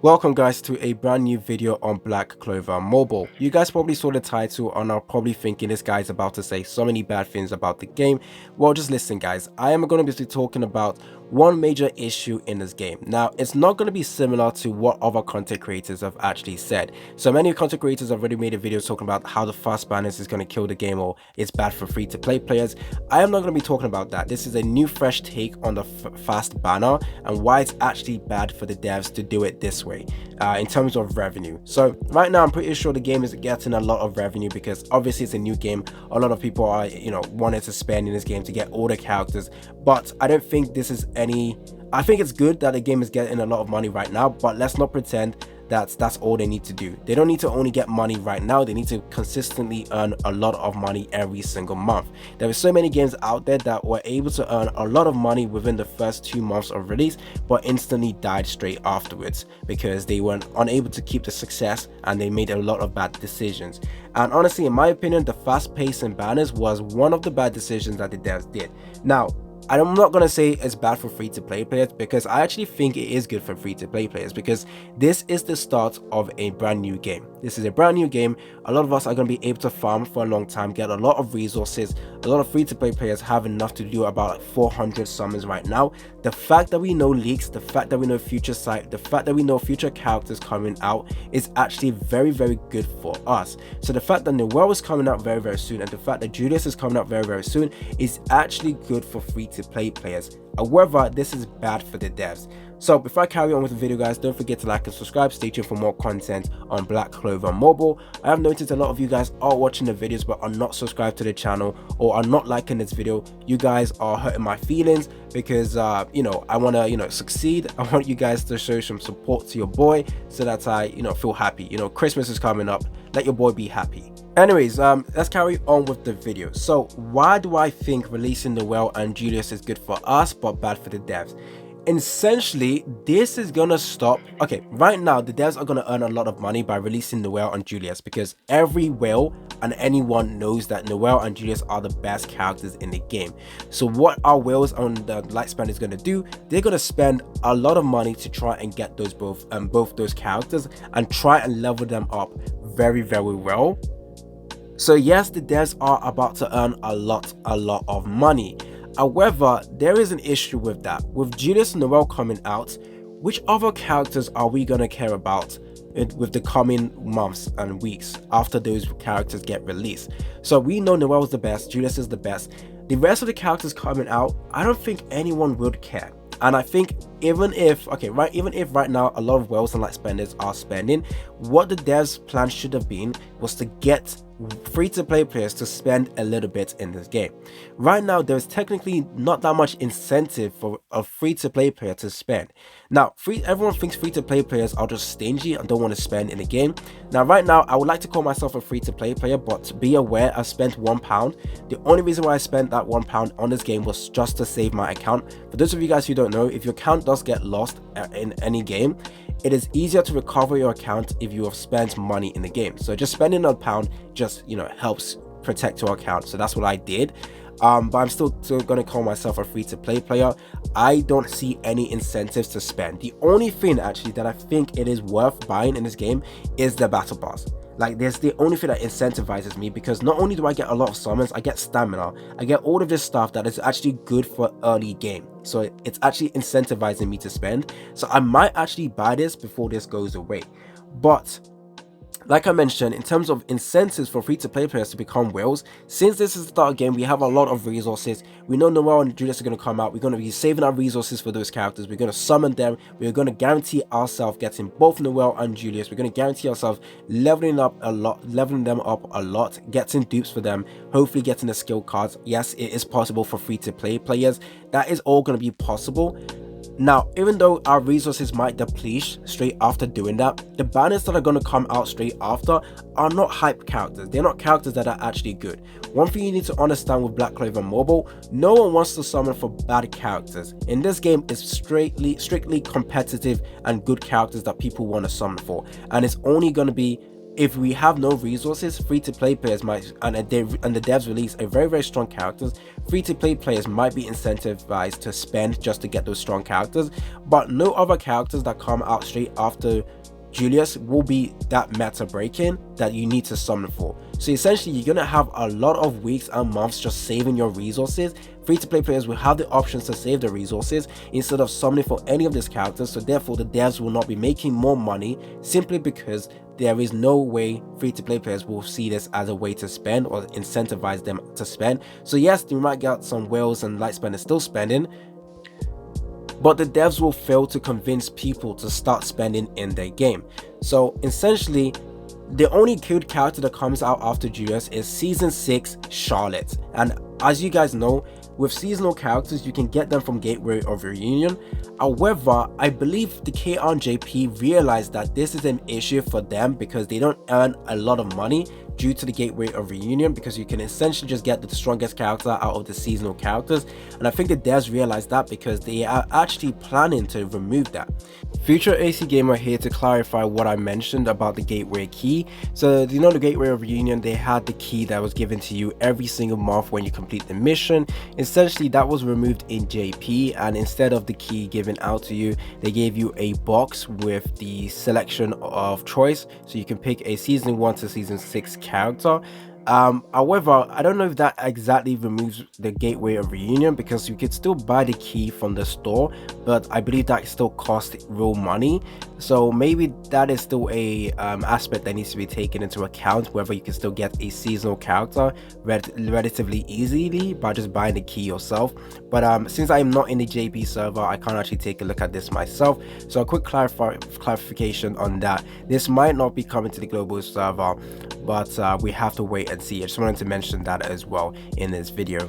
Welcome guys to a brand new video on Black Clover Mobile. You guys probably saw the title and are probably thinking this guy's about to say so many bad things about the game. Well, just listen guys, I am going to be talking about one major issue in this game. Now, it's not going to be similar to what other content creators have actually said. So many content creators have already made a video talking about how the fast banners is going to kill the game or it's bad for free-to-play players. I am not going to be talking about that. This is a new fresh take on the fast banner and why it's actually bad for the devs to do it this way in terms of revenue. So right now I'm pretty sure the game is getting a lot of revenue because obviously it's a new game. A lot of people are wanting to spend in this game to get all the characters, but I don't think this is I think it's good that the game is getting a lot of money right now, but let's not pretend that's all they need to do. They don't need to only get money right now, they need to consistently earn a lot of money every single month. There are so many games out there that were able to earn a lot of money within the first 2 months of release but instantly died straight afterwards because they weren't unable to keep the success and they made a lot of bad decisions. And honestly, in my opinion, the fast pace in banners was one of the bad decisions that the devs did. Now, I'm not going to say it's bad for free-to-play players because I actually think it is good for free-to-play players because this is the start of a brand new game. This is a brand new game. A lot of us are going to be able to farm for a long time, get a lot of resources. A lot of free-to-play players have enough to do about like 400 summons right now. The fact that we know leaks, the fact that we know future site, the fact that we know future characters coming out is actually very, very good for us. So the fact that Noel is coming out very, very soon and the fact that Julius is coming out very, very soon is actually good for free-to-play players. However, this is bad for the devs. So before I carry on with the video guys, don't forget to like and subscribe. Stay tuned for more content on Black Clover Mobile. I have noticed a lot of you guys are watching the videos but are not subscribed to the channel or are not liking this video. You guys are hurting my feelings because I want to succeed. I want you guys to show some support to your boy so that I feel happy. Christmas is coming up, let your boy be happy. Anyways, let's carry on with the video. So why do I think releasing Noel and Julius is good for us but bad for the devs? Essentially, this is gonna stop. Okay, right now the devs are gonna earn a lot of money by releasing Noel and Julius because every whale and anyone knows that Noel and Julius are the best characters in the game. So what our whales on the Lightspan is gonna do, they're gonna spend a lot of money to try and get those both those characters and try and level them up very, very well. So yes, the devs are about to earn a lot of money. However, there is an issue with that. With Julius and Noel coming out, which other characters are we going to care about with the coming months and weeks after those characters get released? So we know Noel is the best, Julius is the best. The rest of the characters coming out, I don't think anyone would care. And I think even if right now a lot of whales and light spenders are spending, what the devs plan should have been was to get free-to-play players to spend a little bit in this game. Right now there is technically not that much incentive for a free-to-play player to spend. Now everyone thinks free-to-play players are just stingy and don't want to spend in the game. Now right now I would like to call myself a free-to-play player, but be aware I spent £1. The only reason why I spent that £1 on this game was just to save my account. For those of you guys who don't know, if your account does get lost in any game, it is easier to recover your account if you have spent money in the game. So just spending £1 just helps protect your account. So that's what I did. But I'm still going to call myself a free-to-play player. I don't see any incentives to spend. The only thing actually that I think it is worth buying in this game is the battle pass. Like, there's the only thing that incentivizes me because not only do I get a lot of summons, I get stamina, I get all of this stuff that is actually good for early game. So it's actually incentivizing me to spend. So I might actually buy this before this goes away. But like I mentioned, in terms of incentives for free-to-play players to become whales, since this is the start game, we have a lot of resources. We know Noel and Julius are going to come out. We're going to be saving our resources for those characters. We're going to summon them. We're going to guarantee ourselves getting both Noel and Julius. We're going to guarantee ourselves leveling them up a lot, getting dupes for them, hopefully getting the skill cards. Yes, it is possible for free-to-play players. That is all going to be possible. Now, even though our resources might deplete straight after doing that, the banners that are going to come out straight after are not hype characters. They're not characters that are actually good. One thing you need to understand with Black Clover Mobile, no one wants to summon for bad characters. In this game, it's strictly competitive and good characters that people want to summon for. And it's only going to be if we have no resources, free-to-play players might, and the devs release a very, very strong characters, free-to-play players might be incentivized to spend just to get those strong characters, but no other characters that come out straight after Julius will be that meta break-in that you need to summon for. So essentially, you're going to have a lot of weeks and months just saving your resources. Free-to-play players will have the options to save the resources instead of summoning for any of these characters, so therefore the devs will not be making more money simply because there is no way free-to-play players will see this as a way to spend or incentivize them to spend. So yes, you might get some whales and light spenders still spending, but the devs will fail to convince people to start spending in their game. So essentially, the only good character that comes out after Julius is Season 6 Charlotte. And as you guys know, with seasonal characters, you can get them from Gateway of Reunion. However, I believe the KR and JP realized that this is an issue for them because they don't earn a lot of money due to the Gateway of Reunion, because you can essentially just get the strongest character out of the seasonal characters. And I think the devs realized that because they are actually planning to remove that. Future AC Gamer here to clarify what I mentioned about the Gateway key. So you know, the Gateway of Reunion, they had the key that was given to you every single month when you complete the mission. Essentially that was removed in JP, and instead of the key given out to you, they gave you a box with the selection of choice, so you can pick a season 1 to season 6 character. However, I don't know if that exactly removes the Gateway of Reunion, because you could still buy the key from the store, but I believe that still costs real money. So maybe that is still a aspect that needs to be taken into account, whether you can still get a seasonal character relatively easily by just buying the key yourself. But since I'm not in the JP server, I can't actually take a look at this myself. So a quick clarification on that: this might not be coming to the global server, but we have to wait and see. I just wanted to mention that as well in this video.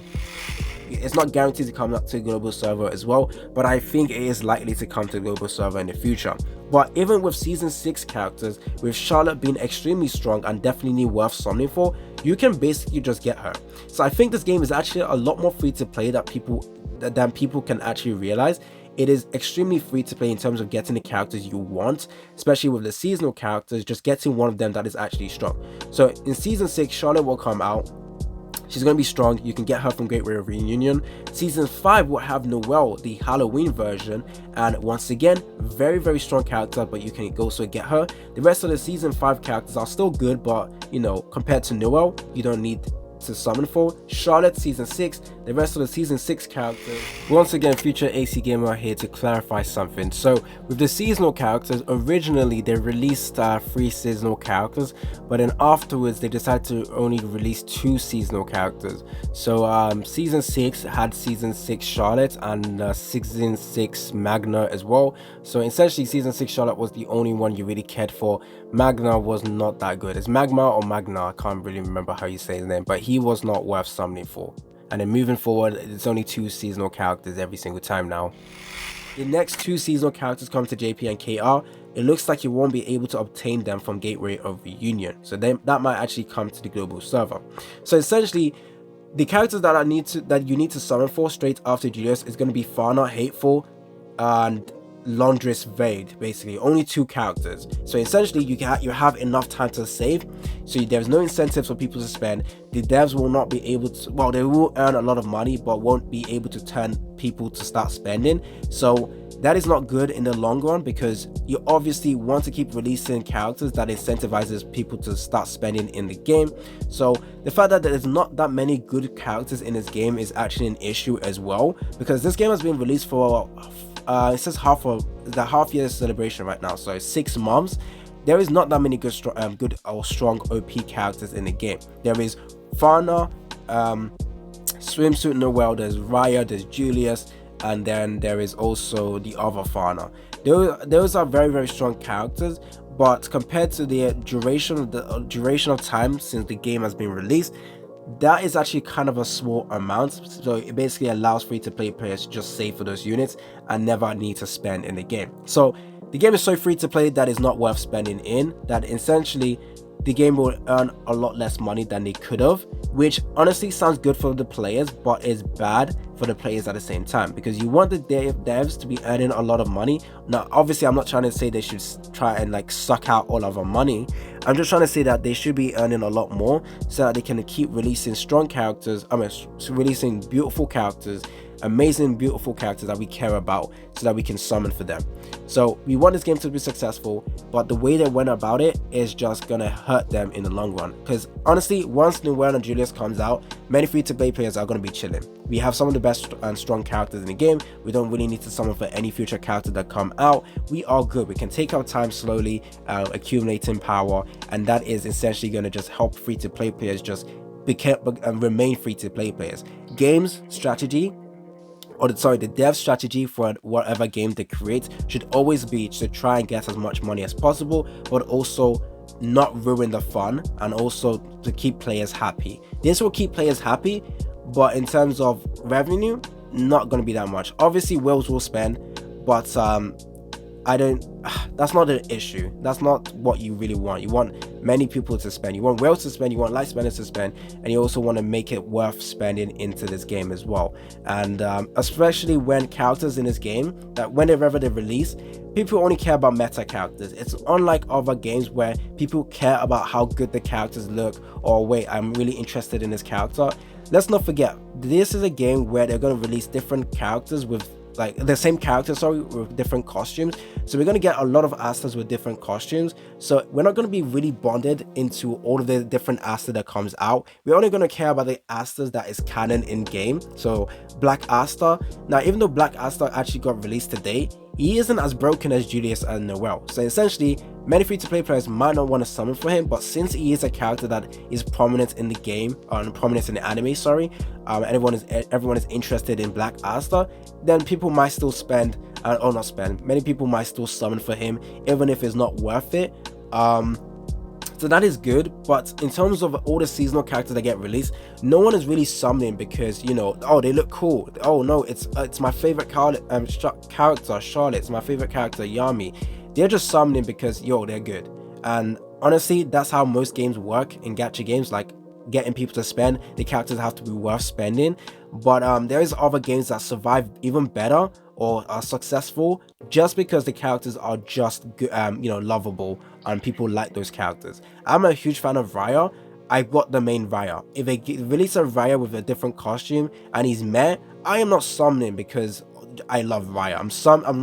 It's not guaranteed to come up to the global server as well, but I think it is likely to come to the global server in the future. But even with season 6 characters, with Charlotte being extremely strong and definitely worth summoning for, you can basically just get her. So I think this game is actually a lot more free to play than people can actually realize. It is extremely free to play in terms of getting the characters you want, especially with the seasonal characters, just getting one of them that is actually strong. So in season 6, Charlotte will come out. She's going to be strong. You can get her from Gateway of Reunion. Season 5 will have Noelle, the Halloween version, and once again, very, very strong character, but you can also get her. The rest of the season 5 characters are still good, but you know, compared to Noelle, you don't need to summon for. Charlotte, season 6, the rest of the season 6 characters. Once again, Future AC Gamer here to clarify something. So with the seasonal characters, originally they released 3 seasonal characters, but then afterwards they decided to only release 2 seasonal characters. So season 6 had season 6 Charlotte and season 6 Magna as well. So essentially season 6 Charlotte was the only one you really cared for. Magna was not that good. It's Magma or Magna, I can't really remember how you say his name, but he was not worth summoning for. And then moving forward, it's only 2 seasonal characters every single time now. The next 2 seasonal characters come to JP and KR. It looks like you won't be able to obtain them from Gateway of Reunion, so that might actually come to the global server. So essentially, the characters that you need to summon for straight after Julius is going to be Fana, Hateful, and Laundress Vade. Basically only 2 characters. So essentially you have enough time to save, so there's no incentives for people to spend. The devs will not be able to, well, they will earn a lot of money but won't be able to turn people to start spending. So that is not good in the long run, because you obviously want to keep releasing characters that incentivizes people to start spending in the game. So the fact that there's not that many good characters in this game is actually an issue as well, because this game has been released for it says the half year celebration right now, so 6 months. There is not that many good or strong OP characters in the game. There is Fana, Swimsuit Noelle, there's Raya, there's Julius, and then there is also the other Fana. Those are very, very strong characters, but compared to the duration of time since the game has been released, that is actually kind of a small amount. So it basically allows free-to-play players to just save for those units and never need to spend in the game. So the game is so free to play that it's not worth spending in, that essentially the game will earn a lot less money than they could have, which honestly sounds good for the players but is bad for the players at the same time, because you want the devs to be earning a lot of money. Now obviously I'm not trying to say they should try and like suck out all of our money. I'm just trying to say that they should be earning a lot more so that they can keep releasing strong characters, releasing beautiful characters amazing, beautiful characters that we care about so that we can summon for them. So we want this game to be successful, but the way they went about it is just gonna hurt them in the long run. Because honestly, once Noelle and Julius comes out, many free-to-play players are gonna be chilling. We have some of the best and strong characters in the game. We don't really need to summon for any future character that come out. We are good. We can take our time slowly, accumulating power, and that is essentially going to just help free-to-play players just remain free-to-play players. Games strategy, the dev strategy for whatever game they create should always be to try and get as much money as possible, but also not ruin the fun, and also to keep players happy. This will keep players happy, but in terms of revenue, not going to be that much. Obviously whales will spend, but that's not an issue. That's not what you really want. You want many people to spend. You want whales to spend, you want light spenders to spend, and you also want to make it worth spending into this game as well. And especially when characters in this game, that whenever they release, people only care about meta characters. It's unlike other games where people care about how good the characters look, or wait, I'm really interested in this character. Let's not forget, this is a game where they're going to release different characters with like the same character, sorry, with different costumes. So we're going to get a lot of Asters with different costumes. So we're not going to be really bonded into all of the different Aster that comes out. We're only going to care about the Asters that is canon in game. So Black Aster. Now, even though Black Aster actually got released today, he isn't as broken as Julius and Noelle. So essentially, many free-to-play players might not want to summon for him, but since he is a character that is prominent in the game, or prominent in the anime, sorry, everyone is interested in Black Aster, then people might still spend, or not spend, many people might still summon for him, even if it's not worth it. So that is good, but in terms of all the seasonal characters that get released, no one is really summoning because, you know, oh, they look cool. Oh no, it's my favorite character, Charlotte. It's my favorite character, Yami. They're just summoning because, yo, they're good. And honestly, that's how most games work in gacha games, like getting people to spend. The characters have to be worth spending. But there is other games that survive even better or are successful just because the characters are just good, you know, lovable, and people like those characters. I'm a huge fan of Raya. I got the main Raya. If they release a Raya with a different costume and he's meh, I am not summoning because I love Raya.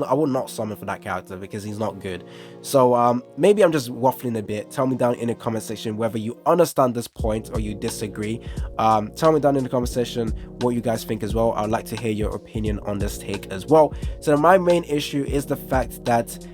I will not summon for that character because he's not good. So maybe I'm just waffling a bit. Tell me down in the comment section whether you understand this point or you disagree. Tell me down in the comment section what you guys think as well. I'd like to hear your opinion on this take as well. So my main issue is the fact that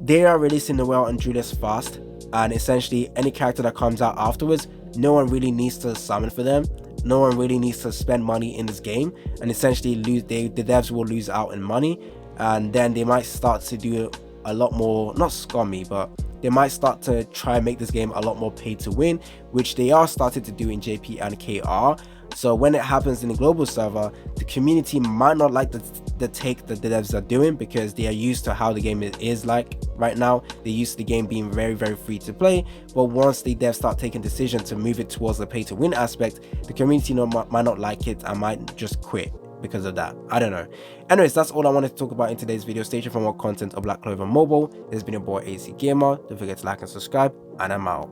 they are releasing Noelle and Julius fast, and essentially any character that comes out afterwards, no one really needs to summon for them. No one really needs to spend money in this game, and essentially the devs will lose out in money, and then they might start to do a lot more, not scummy, but they might start to try and make this game a lot more pay to win, which they are starting to do in JP and KR. So when it happens in the global server, the community might not like the take that the devs are doing, because they are used to how the game is like right now. They're used to the game being very, very free to play. But once the devs start taking decisions to move it towards the pay to win aspect, the community might not like it and might just quit because of that. I don't know. Anyways, that's all I wanted to talk about in today's video. Stay tuned for more content of Black Clover Mobile. This has been your boy AC Gamer. Don't forget to like and subscribe, and I'm out.